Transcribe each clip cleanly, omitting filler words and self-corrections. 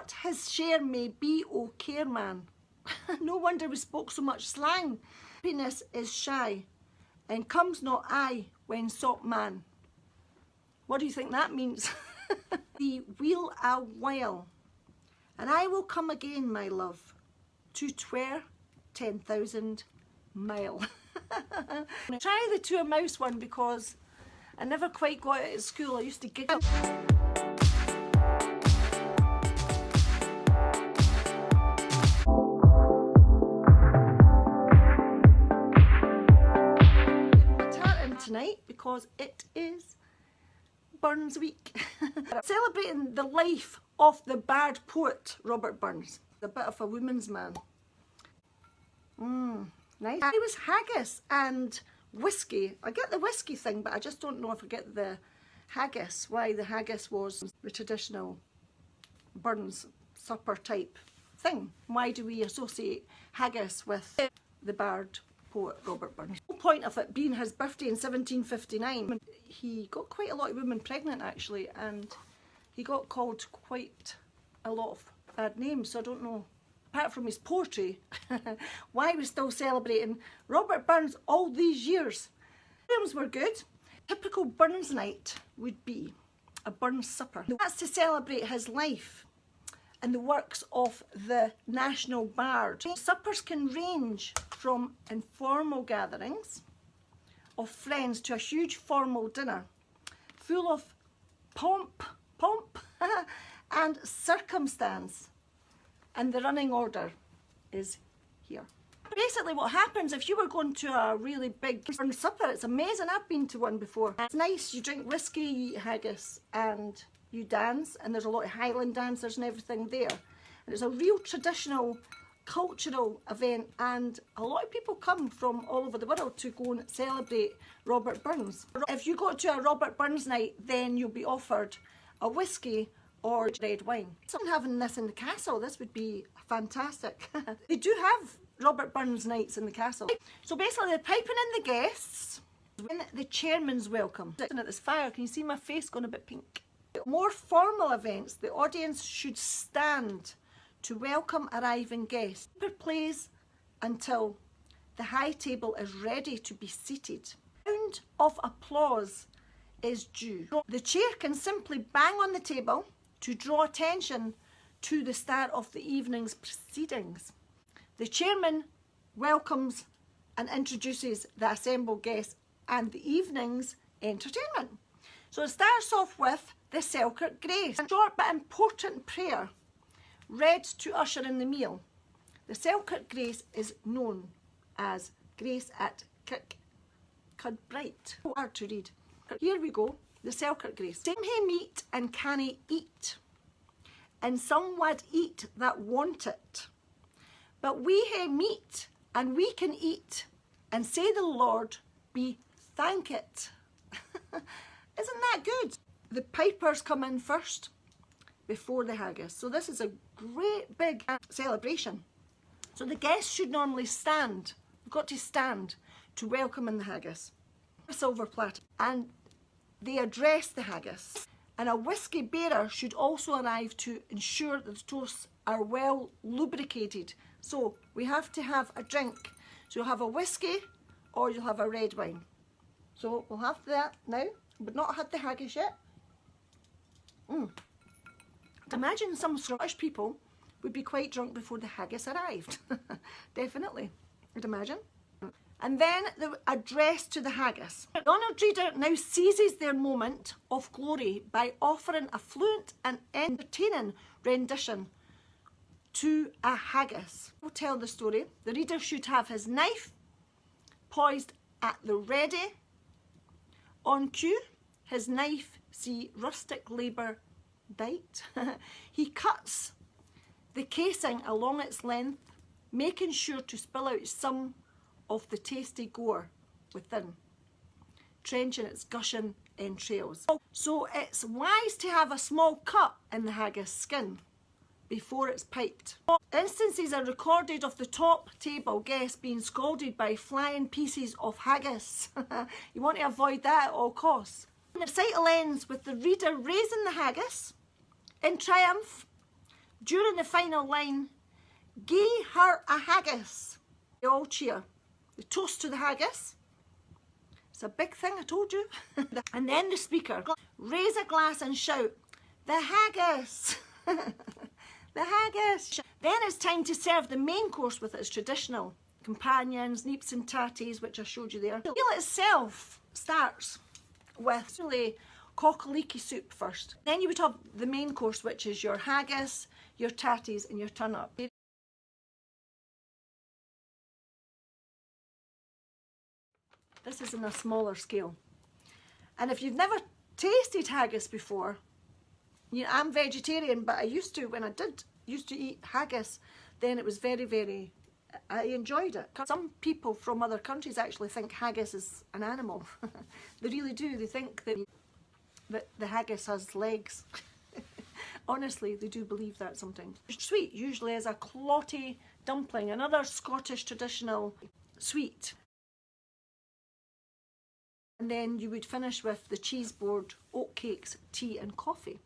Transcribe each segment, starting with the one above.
What his share may be, O care man. No wonder we spoke so much slang. Happiness is shy, and comes not I when sought man. What do you think that means? The wheel a while, and I will come again, my love, to 10,000 mile. Try the to a mouse one because I never quite got it at school. I used to giggle. Tonight because it is Burns Week. Celebrating the life of the bard poet Robert Burns. A bit of a woman's man. Nice. He was haggis and whisky. I get the whisky thing, but I just don't know if I get the haggis. Why the haggis was the traditional Burns supper type thing. Why do we associate haggis with the bard poet Robert Burns? The whole point of it being his birthday in 1759, he got quite a lot of women pregnant actually, and he got called quite a lot of bad names, so I don't know, apart from his poetry, why we're still celebrating Robert Burns all these years. Films were good. Typical Burns night would be a Burns supper. That's to celebrate his life and the works of the national bard. Suppers can range from informal gatherings of friends to a huge formal dinner full of pomp and circumstance, and the running order is here. Basically what happens if you were going to a really big Burns supper, it's amazing, I've been to one before. It's nice, you drink whiskey, you eat haggis and you dance, and there's a lot of Highland dancers and everything there, and it's a real traditional cultural event, and a lot of people come from all over the world to go and celebrate Robert Burns. If you go to a Robert Burns night, then you'll be offered a whiskey or red wine. Someone having this in the castle, this would be fantastic. They do have Robert Burns nights in the castle. So basically they're piping in the guests when the chairman's welcome. Looking at this fire, can you see my face going a bit pink? More formal events, the audience should stand to welcome arriving guests. Keeper plays until the high table is ready to be seated. A round of applause is due. The chair can simply bang on the table to draw attention to the start of the evening's proceedings. The chairman welcomes and introduces the assembled guests and the evening's entertainment. So it starts off with the Selkirk Grace, a short but important prayer read to usher in the meal. The Selkirk Grace is known as Grace at xxxxx. Hard to read. Here we go, the Selkirk Grace. Same hae meat and canna eat, and some wad eat that want it. But we hae meat and we can eat, and say the Lord be thank it. Isn't that good? The pipers come in first before the haggis. So this is a great big celebration. So the guests should normally stand. You've got to stand to welcome in the haggis. A silver platter. And they address the haggis. And a whiskey bearer should also arrive to ensure that the toasts are well lubricated. So we have to have a drink. So you'll have a whiskey or you'll have a red wine. So we'll have that now. We've not had the haggis yet. Imagine some Scottish people would be quite drunk before the haggis arrived. Definitely, I'd imagine. And then the address to the haggis. The honoured reader now seizes their moment of glory by offering a fluent and entertaining rendition to a haggis. We'll tell the story. The reader should have his knife poised at the ready. On cue, his knife, see rustic labour dight. He cuts the casing along its length, making sure to spill out some of the tasty gore within, trenching its gushing entrails. So it's wise to have a small cut in the haggis skin before it's piped. Instances are recorded of the top table guests being scalded by flying pieces of haggis. You want to avoid that at all costs. The recital ends with the reader raising the haggis in triumph During the final line, "Gie her a haggis." They all cheer. They toast to the haggis. It's a big thing, I told you. And then the speaker, "Raise a glass and shout, 'The haggis!'" The haggis. Then it's time to serve the main course with its traditional companions, neeps and tatties, which I showed you there. The meal itself starts with really cockaliki soup first. Then you would have the main course, which is your haggis, your tatties and your turnip. This is in a smaller scale. And if you've never tasted haggis before, you know, I'm vegetarian, but I used to, when I used to eat haggis, then it was very, I enjoyed it. Some people from other countries actually think haggis is an animal. They really do. They think that the haggis has legs. Honestly, they do believe that sometimes. Sweet usually is a clotty dumpling, another Scottish traditional sweet. And then you would finish with the cheese board, oat cakes, tea and coffee.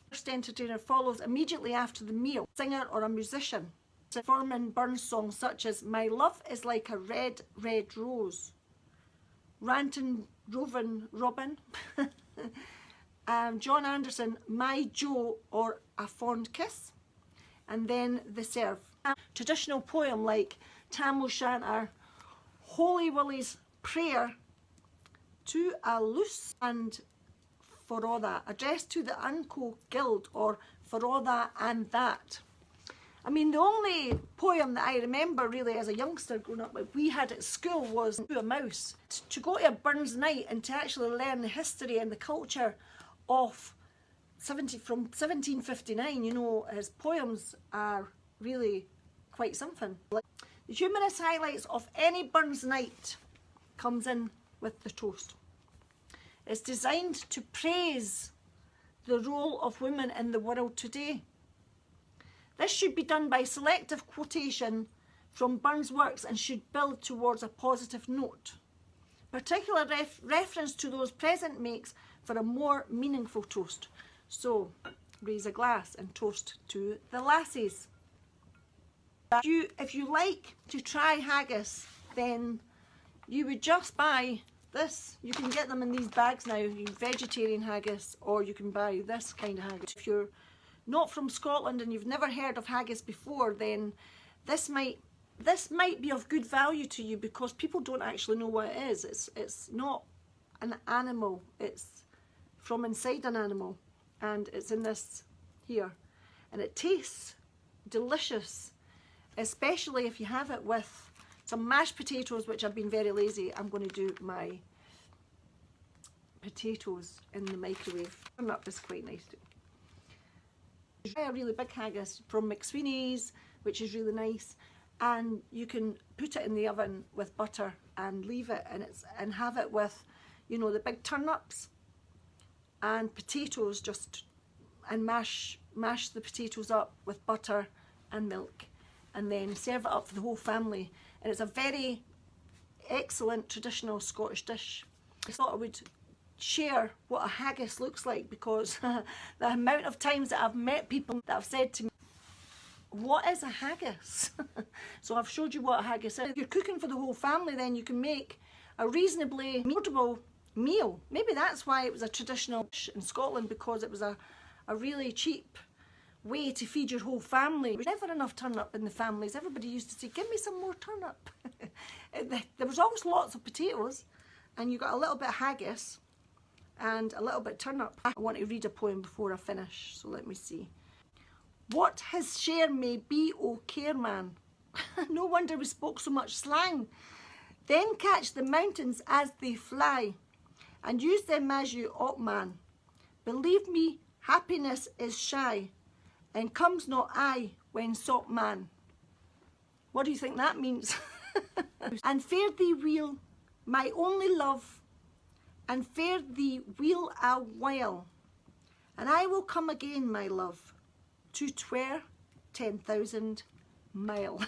The first entertainer follows immediately after the meal, a singer or a musician, performing Burns songs such as "My Love is Like a Red, Red Rose," "Rantin' Rovin' Robin," John Anderson, "My Joe" or "A Fond Kiss," and then the serve. Traditional poem like Tam O'Shanter, "Holy Willie's Prayer to a Loose," and "For All That," addressed to the Unco Guild, or "For All That and That." I mean, the only poem that I remember really as a youngster growing up that we had at school was "To a Mouse." To go to a Burns night and to actually learn the history and the culture of from 1759, you know, his poems are really quite something. The humorous highlights of any Burns night comes in with the toast. It's designed to praise the role of women in the world today. This should be done by selective quotation from Burns' works and should build towards a positive note. Particular reference to those present makes for a more meaningful toast. So, raise a glass and toast to the lassies. If you like to try haggis, then you would just buy this. You can get them in these bags now, vegetarian haggis, or you can buy this kind of haggis. If you're not from Scotland and you've never heard of haggis before, then this might be of good value to you, because people don't actually know what it is. It's not an animal, it's from inside an animal, and it's in this here, and it tastes delicious, especially if you have it with some mashed potatoes, which I've been very lazy. I'm going to do my potatoes in the microwave. Turnip is quite nice too. A really big haggis from McSweeney's, which is really nice, and you can put it in the oven with butter and leave it, and have it with, you know, the big turnips and potatoes, and mash the potatoes up with butter and milk, and then serve it up for the whole family. And it's a very excellent traditional Scottish dish. I thought I would share what a haggis looks like, because the amount of times that I've met people that have said to me, "What is a haggis?" So I've showed you what a haggis is. If you're cooking for the whole family, then you can make a reasonably affordable meal. Maybe that's why it was a traditional dish in Scotland, because it was a really cheap way to feed your whole family. There was never enough turnip in the families. Everybody used to say, "Give me some more turnip." There was always lots of potatoes, and you got a little bit of haggis and a little bit of turnip. I want to read a poem before I finish, so let me see. "What his share may be, O care man, no wonder we spoke so much slang. Then catch the mountains as they fly, and use them as you ought, man. Believe me, happiness is shy, and comes not I when sought man." What do you think that means? "And fare thee weel, my only love, and fare thee weel a while, and I will come again, my love, to 10,000 mile."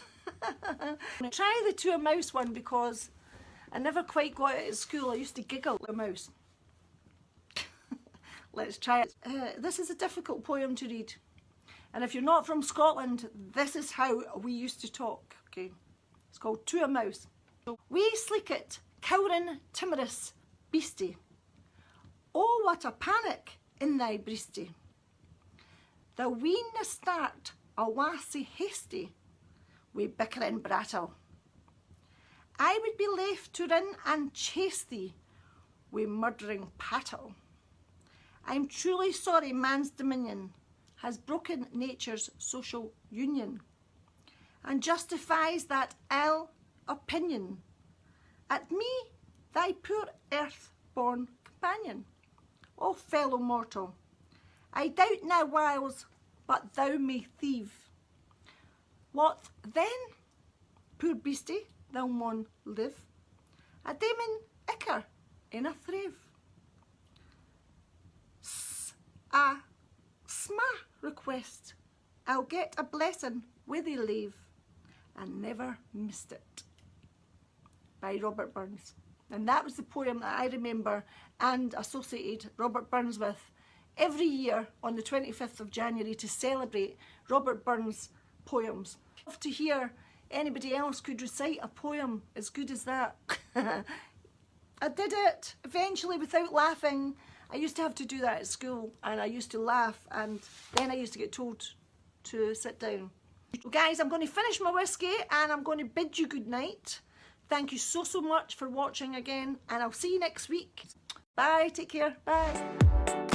Try the "To a Mouse" one, because I never quite got it at school. I used to giggle at a mouse. Let's try it. This is a difficult poem to read. And if you're not from Scotland, this is how we used to talk, okay? It's called to a mouse. We sleek it, cowrin timorous beastie. Oh, what a panic in thy breastie. Thou weena start a lassie hasty, wi' bickering brattle. I would be left to run and chase thee, wi' murdering pattle. I'm truly sorry man's dominion has broken nature's social union, and justifies that ill opinion at me, thy poor earth-born companion. O fellow mortal, I doubt na whiles but thou may thieve. What then, poor beastie, thou maun live, a daemon icker in a thrave. A sma request, I'll get a blessing with thee leave, and never missed it. By Robert Burns. And that was the poem that I remember and associated Robert Burns with every year on the 25th of January to celebrate Robert Burns' poems. I'd love to hear anybody else could recite a poem as good as that. I did it eventually without laughing. I used to have to do that at school, and I used to laugh, and then I used to get told to sit down. Well, guys, I'm going to finish my whiskey and I'm going to bid you good night. Thank you so much for watching again, and I'll see you next week. Bye, take care, bye.